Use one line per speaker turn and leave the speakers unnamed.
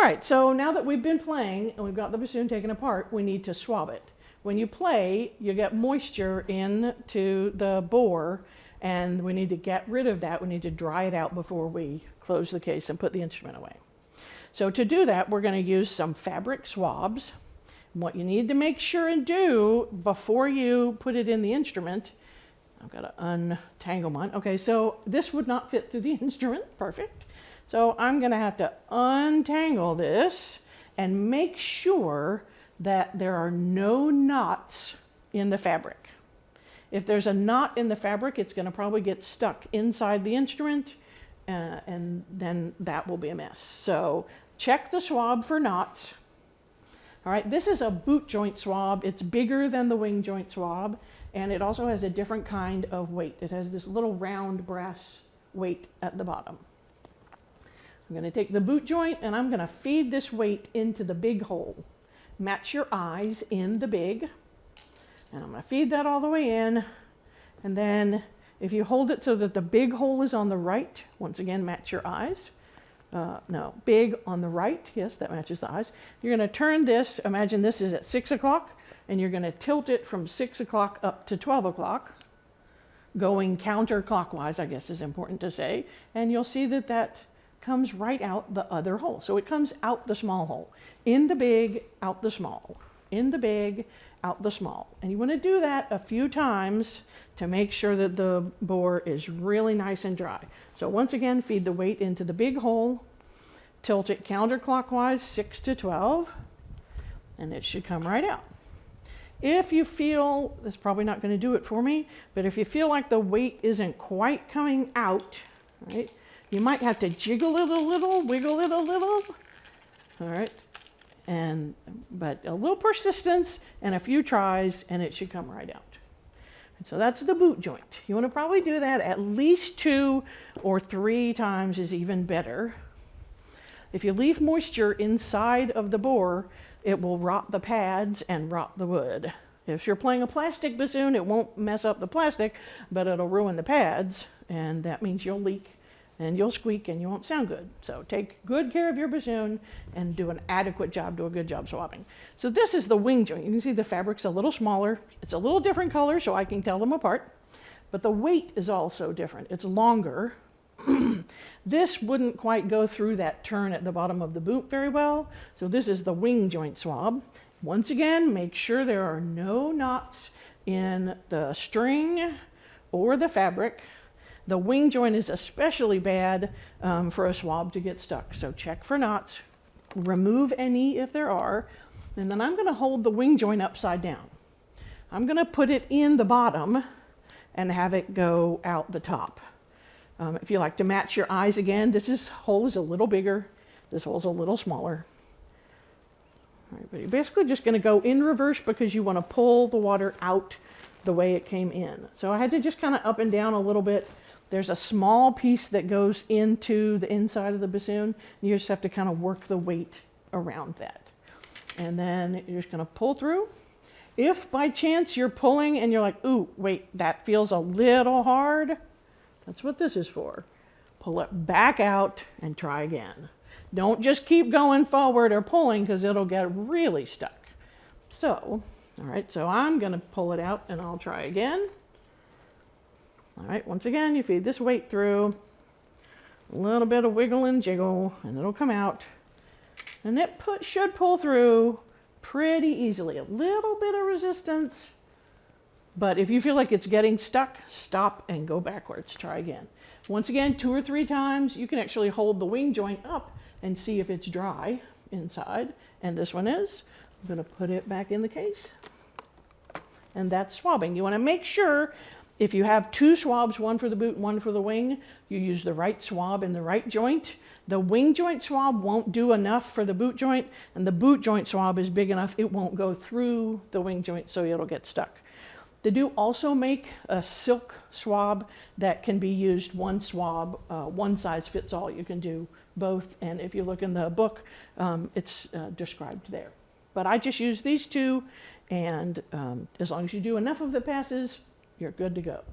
right, so now that we've been playing and we've got the bassoon taken apart, we need to swab it. When you play, you get moisture into the bore, and we need to get rid of that. We need to dry it out before we close the case and put the instrument away. So to do that, we're going to use some fabric swabs. And what you need to make sure and do before you put it in the instrument, I've got to untangle mine. Okay, so this would not fit through the instrument. Perfect. So I'm going to have to untangle this and make sure that there are no knots in the fabric. If there's a knot in the fabric, it's going to probably get stuck inside the instrument, and then that will be a mess. So check the swab for knots. All right, this is a boot joint swab. It's bigger than the wing joint swab, and it also has a different kind of weight. It has this little round brass weight at the bottom. I'm going to take the boot joint and I'm going to feed this weight into the big hole. Match your eyes in the big, and I'm going to feed that all the way in. And then if you hold it so that the big hole is on the right, once again match your eyes. No, big on the right, yes, that matches the eyes. You're going to turn this, imagine this is at 6 o'clock, and you're going to tilt it from 6 o'clock up to 12 o'clock, going counterclockwise, I guess is important to say, and you'll see that that comes right out the other hole. So it comes out the small hole. In the big, out the small. In the big, out the small. And you want to do that a few times to make sure that the bore is really nice and dry. So once again, feed the weight into the big hole, tilt it counterclockwise 6 to 12, and it should come right out. If you feel, that's probably not going to do it for me, but if you feel like the weight isn't quite coming out, right, you might have to jiggle it a little, wiggle it a little, all right, but a little persistence and a few tries, and it should come right out. And so that's the boot joint. You want to probably do that at least 2 or 3 times is even better. If you leave moisture inside of the bore, it will rot the pads and rot the wood. If you're playing a plastic bassoon, it won't mess up the plastic, but it'll ruin the pads, and that means you'll leak and you'll squeak and you won't sound good. So take good care of your bassoon and do an adequate job, do a good job swabbing. So this is the wing joint. You can see the fabric's a little smaller. It's a little different color so I can tell them apart, but the weight is also different. It's longer. This wouldn't quite go through that turn at the bottom of the boot very well. So this is the wing joint swab. Once again, make sure there are no knots in the string or the fabric. The wing joint is especially bad for a swab to get stuck. So check for knots, remove any if there are, and then I'm going to hold the wing joint upside down. I'm going to put it in the bottom and have it go out the top. If you like to match your eyes again, this hole is a little bigger, this hole is a little smaller. All right, but you're basically just going to go in reverse because you want to pull the water out the way it came in. So I had to just kind of up and down a little bit. There's a small piece that goes into the inside of the bassoon. You just have to kind of work the weight around that. And then you're just going to pull through. If by chance you're pulling and you're like, ooh, wait, that feels a little hard, that's what this is for. Pull it back out and try again. Don't just keep going forward or pulling because it'll get really stuck. So, all right, so I'm going to pull it out and I'll try again. All right, once again, you feed this weight through, a little bit of wiggle and jiggle, and it'll come out. And it should pull through pretty easily. A little bit of resistance, but if you feel like it's getting stuck, stop and go backwards. Try again. Once again, 2 or 3 times, you can actually hold the wing joint up and see if it's dry inside. And this one is. I'm going to put it back in the case. And that's swabbing. You want to make sure if you have 2 swabs, one for the boot and one for the wing, you use the right swab in the right joint. The wing joint swab won't do enough for the boot joint, and the boot joint swab is big enough, it won't go through the wing joint, so it'll get stuck. They do also make a silk swab that can be used one swab, one size fits all. You can do both, and if you look in the book, it's described there. But I just use these 2, and as long as you do enough of the passes, you're good to go.